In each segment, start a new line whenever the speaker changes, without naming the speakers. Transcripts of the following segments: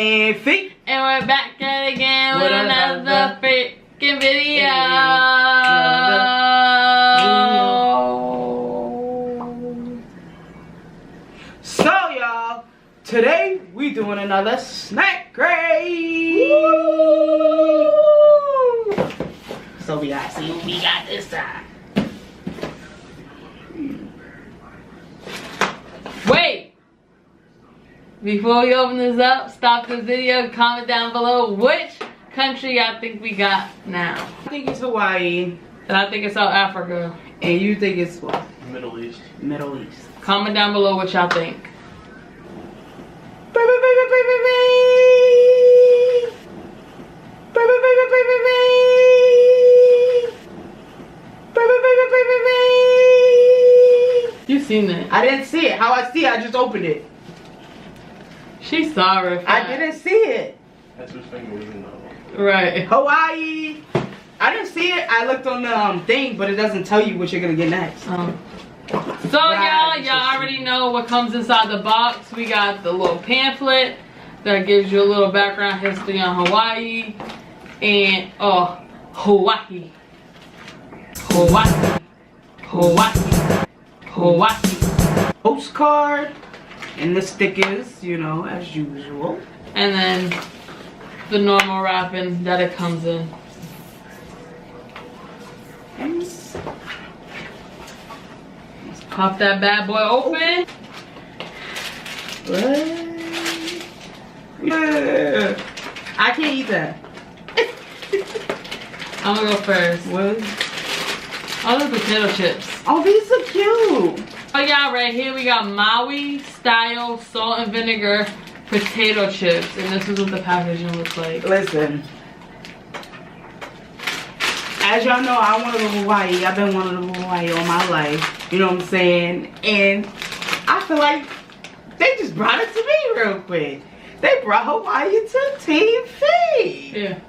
and feet.
And we're back at it again with another freaking video.
So y'all, today we doing another snack grade. So we gotta see what we got this time.
Wait! Before we open this up, stop this video, comment down below which country y'all think we got now.
I think it's Hawaii.
And I think it's South Africa.
And you think it's what?
Middle East.
Middle East.
Comment down below what y'all think. You seen it?
I didn't see it. How I see it, I just opened it.
She's sorry.
I didn't see it.
That's whose finger was in that one.
Right.
Hawaii. I didn't see it. I looked on the thing, but it doesn't tell you what you're gonna get next.
So y'all already know what comes inside the box. We got the little pamphlet that gives you a little background history on Hawaii and Hawaii.
Postcard and the stickers, you know, as usual.
And then the normal wrapping that it comes in.
Let's
Pop that bad boy open.
I can't eat that.
I'm gonna go first.
What?
Oh, those potato chips.
Oh, these are cute.
Oh yeah, right here we got Maui style salt and vinegar potato chips. And this is what the packaging looks like.
Listen. As y'all know, I want to go to Hawaii. I've been wanting to go to Hawaii all my life. You know what I'm saying? And I feel like they just brought it to me real quick. They brought Hawaii to TV.
Yeah.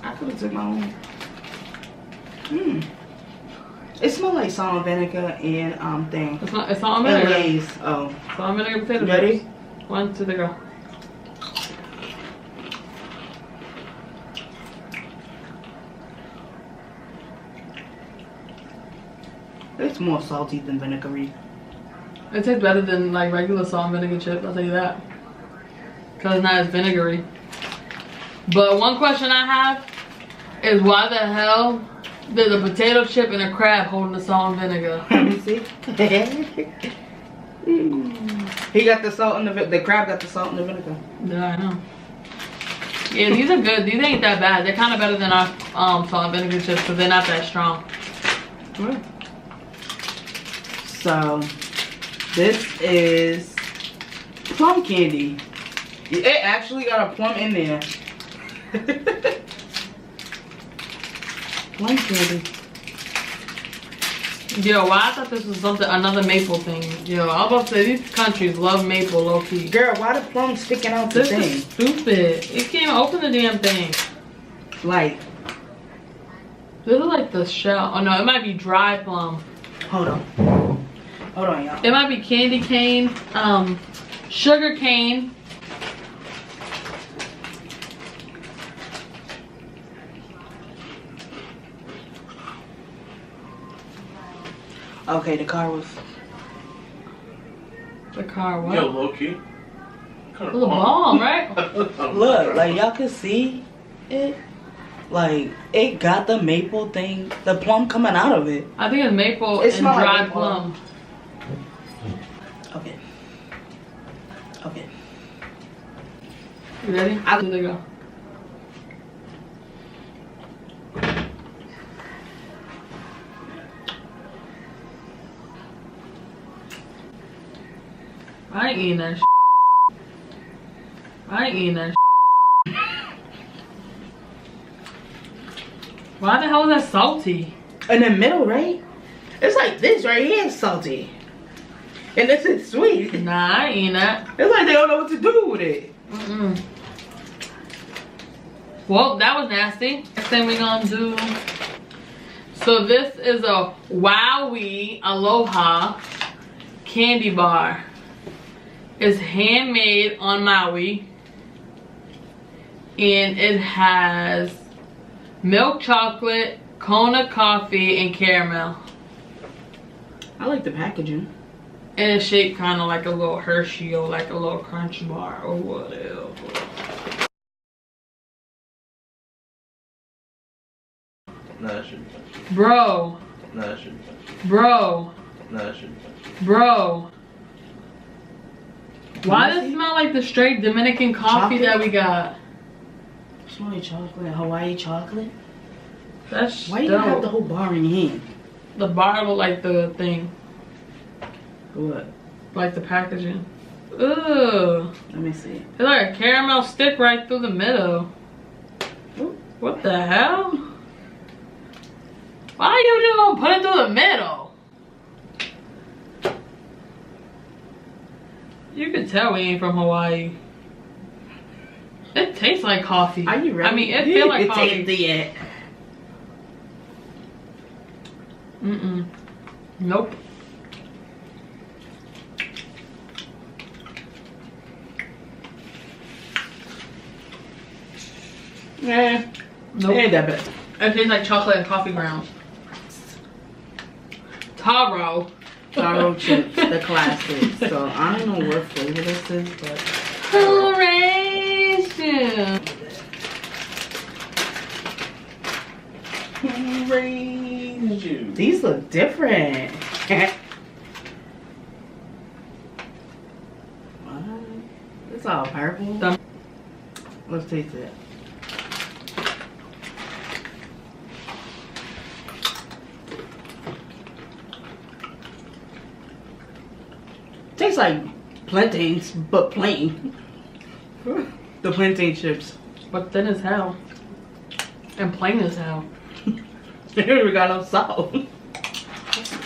I could have took my own. It smells like salt and vinegar and thing.
It's not vinegar.
Lay's. Oh.
Salt and vinegar potato
Ready?
chips. 1, 2, 3, go.
It's more salty than vinegary.
It tastes better than like regular salt and vinegar chips, I'll tell you that. Cause it's not as vinegary. But one question I have is why the hell did a potato chip and a crab holding the salt and vinegar?
Let me see. He got the salt and the crab got the salt and the vinegar.
Yeah, I know. Yeah, these are good. These ain't that bad. They're kind of better than our salt and vinegar chips because they're not that strong.
So, this is plum candy. It actually got a plum in there. Plum candy.
Yo, why I thought this was another maple thing. Yo, I was about to say these countries love maple low key.
Girl, why the plum sticking out the
This
thing?
is stupid. It can't open the damn thing.
Like,
This is like the shell. Oh no, it might be dry plum.
hold on. Hold on, y'all.
It might be candy cane, sugar cane.
Okay, the car was.
The car, what?
Yo, low key.
It's a bomb, right?
Look, like y'all can see it. Like, it got the maple thing, the plum coming out of it.
I think it's maple
It
and
smells like
dried
maple.
plum.
Okay. Okay.
You ready? Here they go. I ain't eating that I ain't eating that Why the hell is that salty?
In the middle, right? It's like this right here is salty. And this is sweet.
Nah, I ain't eating that.
It's like they don't know what to do with it.
Well, that was nasty. Next thing we gonna do. So this is a Wowie Aloha candy bar. It's handmade on Maui. and it has milk chocolate, Kona coffee, and caramel.
I like the packaging.
And it's shaped kind of like a little Hershey or like a little Crunch bar or whatever.
No, that shouldn't touch it.
Bro.
No, that shouldn't touch it.
Bro.
No, that shouldn't touch it.
Bro. Why does it smell like the straight Dominican coffee that we got?
Smell like chocolate, Hawaii chocolate.
That's
Why you
dope.
don't have the whole bar in your hand?
The bar look like the thing.
What?
Like the packaging. Ugh.
Let me see.
It's like a caramel stick right through the middle.
Ooh.
What the hell? Why are you just gonna put it through the middle? You can tell we ain't from Hawaii. It tastes like coffee.
Are you ready?
I mean, it feels like coffee.
It tastes it.
Nope.
Nah.
Nope.
It ain't that bad.
It tastes like chocolate and coffee grounds. Taro.
Taro chips, the classic. So I don't know what flavor this is, but
Coloration.
Raise you.
these look different. What? It's all purple.
Done.
Let's taste it. Tastes like plantains, but plain. The plantain chips.
But thin as hell. And plain as hell.
They don't even got no salt.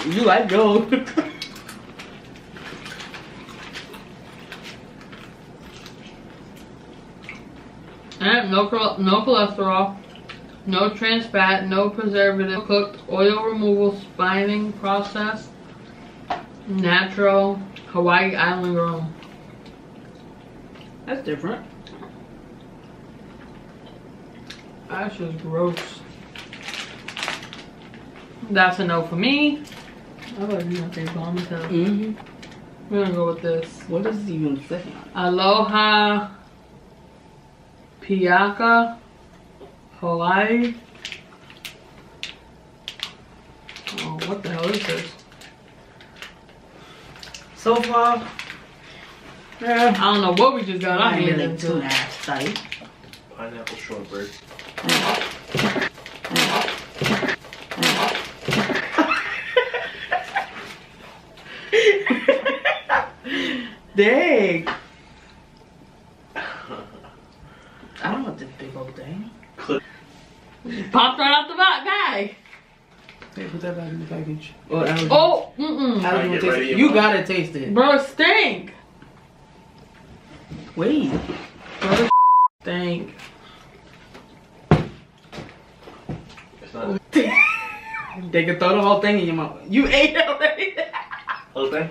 You like those.
And no cholesterol, no trans fat, no preservative, cooked, oil removal, spining process, natural, Hawaii Island grown.
That's different.
That's just gross. That's a no for me. I thought you were gonna say bomb as hell.
Mm-hmm.
We're gonna go with this.
What does it even say?
Aloha Piaka Hawaii. Oh, what the hell is this?
So far,
I don't know what we just got.
I
I
ain't
hate
really
it
too
too.
nasty.
Pineapple shortbread.
Dang. I don't want this big old thing.
Popped right out the bag.
Hey, put that back in the package.
Oh,
I don't
Get
taste
ready,
it. You
Mom.
gotta taste it.
bro, it stink.
Wait.
Bro, stink.
It's not
They can throw the whole thing in your mouth. You ate it already.
whole thing.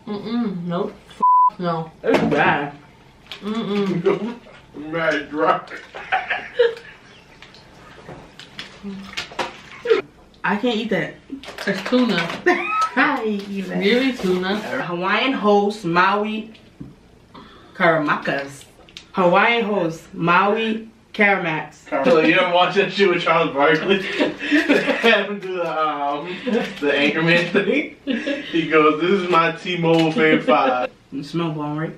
Nope. No.
It's bad.
Mad drunk.
I can't eat that.
It's tuna.
I eat that.
Give me tuna.
Hawaiian host Maui Karamakas. Hawaiian host Maui Karamax.
You ever watch that shit with Charles Barkley? They have him do the Anchorman thing. He goes, "This is my T-Mobile Fave 5."
You smell bomb, right?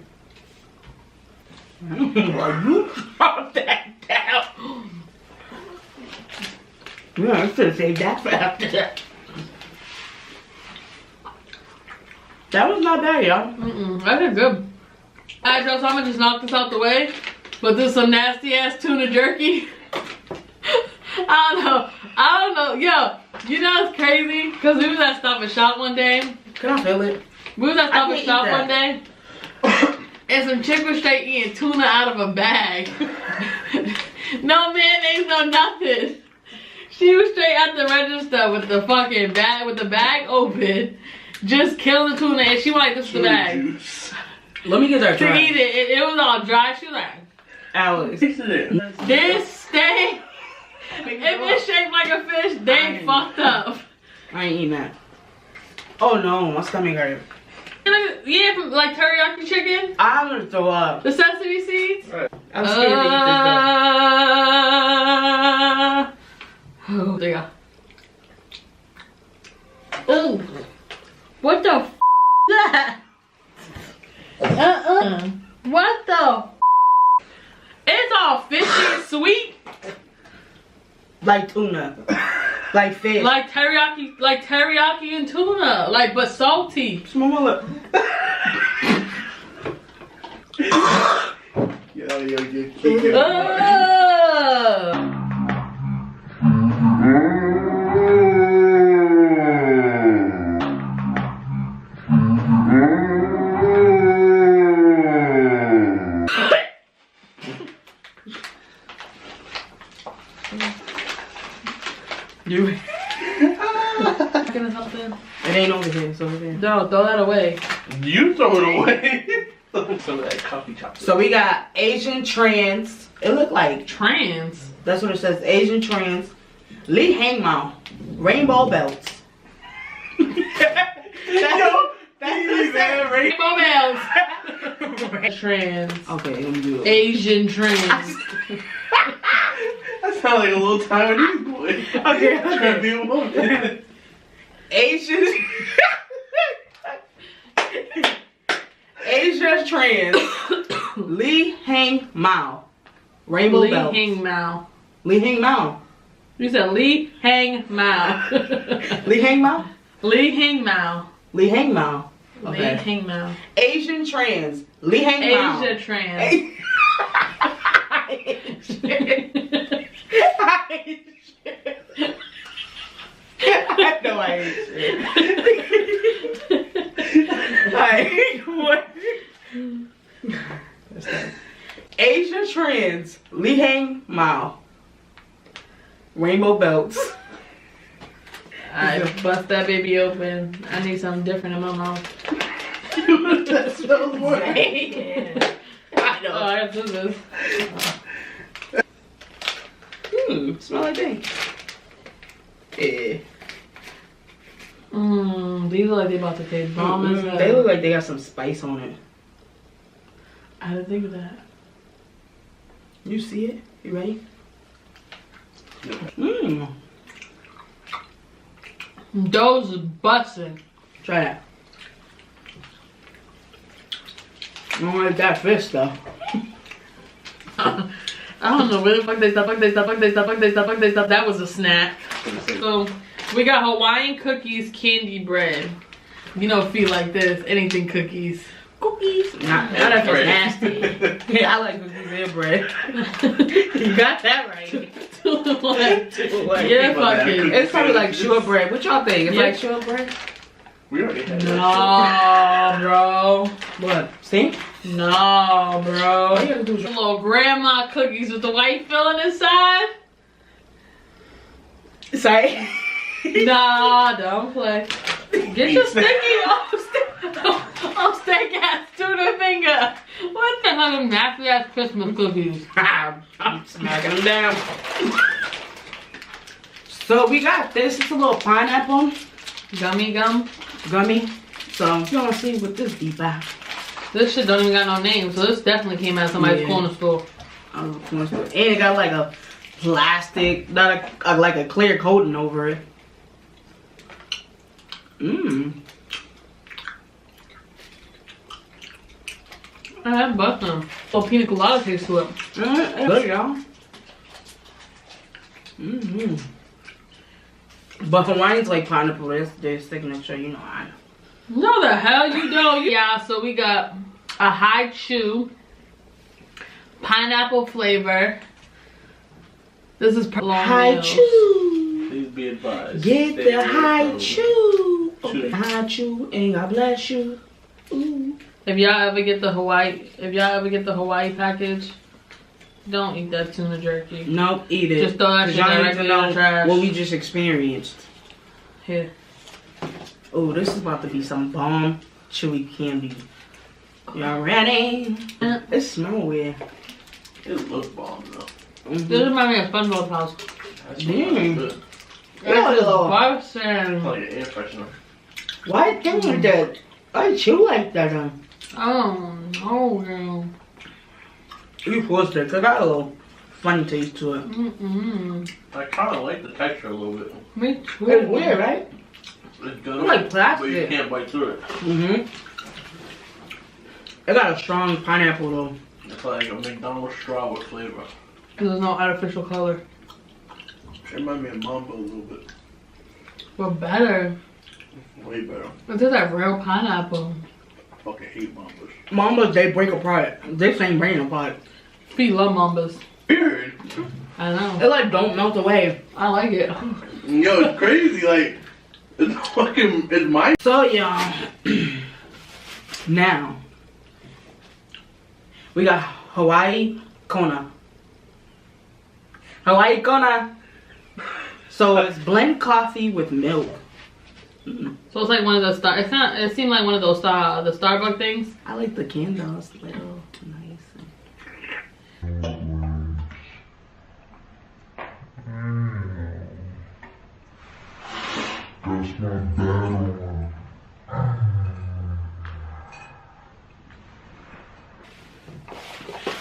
You drop that down. Yeah, I should have saved that for after that. That was not bad, y'all.
That is good. Alright, y'all, so I'm gonna just knock this out the way. But this is some nasty ass tuna jerky. I don't know. Yo, you know it's crazy? Because we was at Stop and Shop one day.
Can I feel it?
We was at Stop and
can't eat
Shop
that.
one day. And some chick was straight eating tuna out of a bag. No mayonnaise, no nothing. She was straight at the register with the fucking bag, with the bag open, just killing the tuna, and she was like, "This is the bag."
Juice.
Let me get that
to
try.
eat it. It was all dry. She was like,
Alex.
Taste it.
this steak, if it's shaped like a fish, they fucked up.
I ain't eating that. Oh no, my stomach hurt.
Yeah, like teriyaki chicken.
I'm gonna throw up.
The sesame seeds.
I'm scared to eat
Oh, there you go. Oh, what the f that? What the? It's all fishy and sweet.
this. Like tuna. Like fish.
Like teriyaki and tuna. Like, but salty.
Smell my lip.
Yo,
You.
Something.
It ain't over here. It's over there.
No, throw that away.
You throw it away. Some of that coffee chocolate.
So we got Asian trans. It look like
Trans.
that's what it says. Asian trans. Lee Hang Mao. Rainbow belts.
Yo, that's
Rainbow bells. Trans.
Okay, let me do it.
Asian trans.
That sounds like a little Taiwanese boy.
Okay,
Trying to be a woman.
Asian. Asia trans. Lee Hang Mao. Rainbow
Lee
belts.
Hang Mao.
Lee Hang Mao.
You said Lee Hang Mao.
Lee Hang Mao.
Lee Hang Mao.
Lee Hang Mao.
Lee
Okay.
Hang Mao.
Asian trans. Lee Hang Mao.
Asia trans.
I know I ain't shit. What? Asia trans. Lee Hang Mao. Rainbow belts.
I bust that baby open. I need something different in my mouth.
That smells more.
I know.
Oh, I got scissors.
Smell like that. Yeah.
These look like they about to taste bomb as hell.
They look like they got some spice on it.
I didn't think of that.
You see it? You ready? Mmm.
Those is busting.
Try that. I don't like that fish though.
I don't know where the fuck they stuff. That was a snack. So we got Hawaiian cookies, candy bread. You know, feel like this, anything cookies. Cookies.
Not if it's nasty. Yeah, I like cookies and bread. You got that right.
Yeah, fucking.
It's probably like shortbread. What y'all think? It's
Yeah.
like shortbread?
We already had
No,
that.
bro.
What? See?
No, bro.
All you gotta do is-
Little grandma cookies with the white filling inside.
Say.
Nah, don't play. Get your sticky off steak ass tuna finger. What the hell are nasty ass Christmas cookies?
I'm smacking them down. So we got this. It's a little pineapple
Gummy gum.
gummy. So you wanna see what this deep out?
This shit don't even got no name, so this definitely came out of somebody's
Yeah.
corner store.
And it got like a plastic, not like a clear coating over it. Mmm.
I have butter. Oh, pina colada taste to it.
Good, y'all. Mm-hmm. But Hawaiians like pineapple. That's their signature, you know. I know.
No, the hell you don't. Yeah, so we got a high chew, pineapple flavor. This is
High chew.
Please be advised.
Get
Stay
the
away
high
from
chew.
Chew.
Okay. High chew, and God bless you. Ooh.
If y'all ever get the Hawaii package, don't eat that tuna jerky.
Nope, eat it.
Just throw that
'Cause
shit
y'all need
directly
to
in the trash.
what we just experienced.
Here.
Oh, this is about to be some bomb chewy candy. Y'all ready? It smells weird.
It looks bomb though.
This reminds me of SpongeBob's house.
That smells good.
Buffs
It's
and
like an air freshener.
Why you think like that? Why you chew like that?
oh no, girl.
You forced it. Cause I got a little funny taste to it.
I kind of like the texture a little bit.
Me too.
It's weird, right?
It's good.
It's like plastic.
But you can't bite through it.
It got a strong pineapple though.
It's like a McDonald's straw with flavor.
There's no artificial color.
It reminds me of Mambo a little bit.
But better.
Way better.
It tastes like real pineapple.
I fucking hate Mambas.
Mambas, they break apart. This ain't breaking apart.
We love mambas.
Weird.
I know.
It like don't melt away.
I like it.
Yo, it's crazy. Like, it's fucking, it's my.
So y'all, now we got Hawaii Kona. Hawaii Kona. So it's blend coffee with milk.
So it's like one of those star. It's not. It seemed like one of those the Starbucks things.
I like the candles, little nice.
That's my battle one.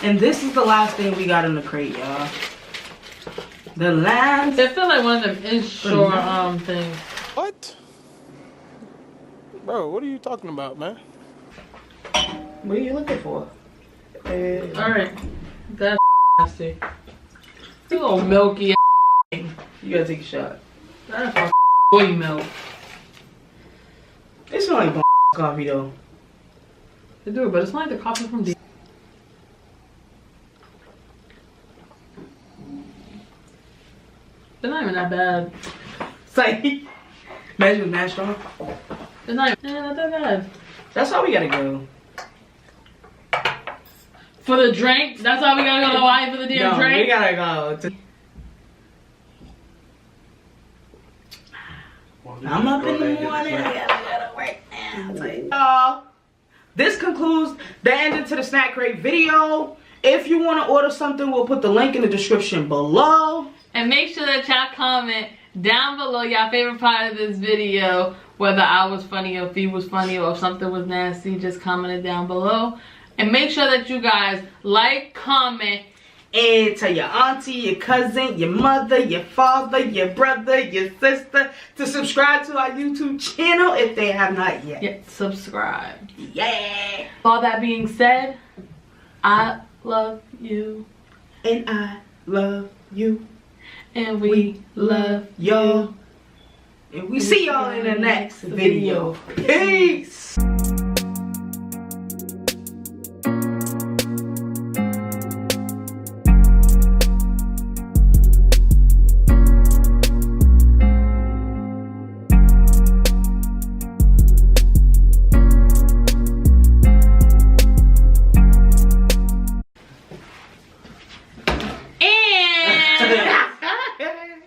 And this is the last thing we got in the crate, y'all. The last.
It feels like one of them inshore things.
What? Bro, what are you talking about, man?
What are you looking for?
All right, that's nasty. It's a little milky.
You gotta take a shot.
That's a boy milk.
It smells like coffee though.
They do, but it's not like the coffee from the. They're not even that bad.
It's like, imagine with that strong.
They're not that bad.
That's how we gotta go.
For the drink, that's why we gotta go to Hawaii for the damn
No,
drink.
we gotta go. I'm up in the morning. I gotta work now. This concludes the ending to the snack crate video. If you want to order something, we'll put the link in the description below.
And make sure that y'all comment down below your favorite part of this video. Whether I was funny or if he was funny or if something was nasty, just comment it down below. And make sure that you guys like, comment,
and tell your auntie, your cousin, your mother, your father, your brother, your sister to subscribe to our YouTube channel if they have not yet.
yeah, subscribe.
Yeah.
All that being said, I love you.
And I love you.
And we love
y'all. And we see y'all in the next video. Peace.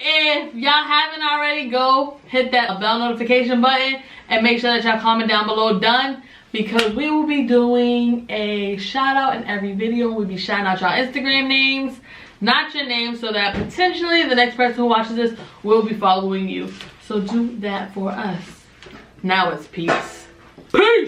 If y'all haven't already, go hit that bell notification button and make sure that y'all comment down below done, because we will be doing a shout out in every video. We'll be shouting out y'all Instagram names, not your name, so that potentially the next person who watches this will be following you. So do that for us. Now it's peace.
Peace.